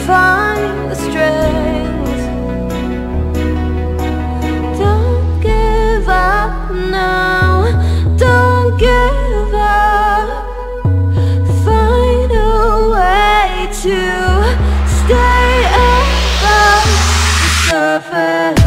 find the strength. Don't give up now, don't give up. Find a way to stay above the surface.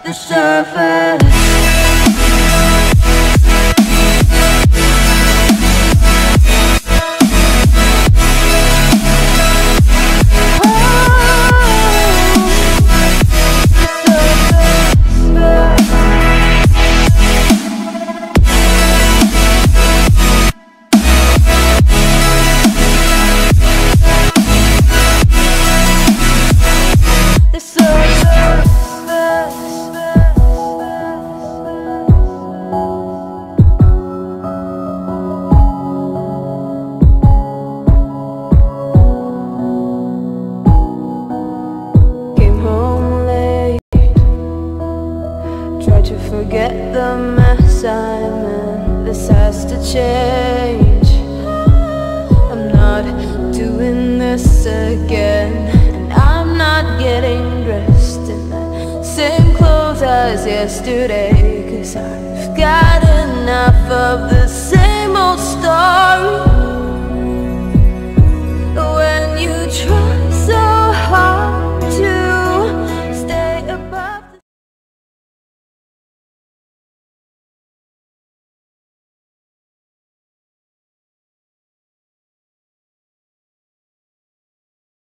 The surface. Forget the mess I'm in. This has to change. I'm not doing this again, and I'm not getting dressed in the same clothes as yesterday, 'cause I've got enough of this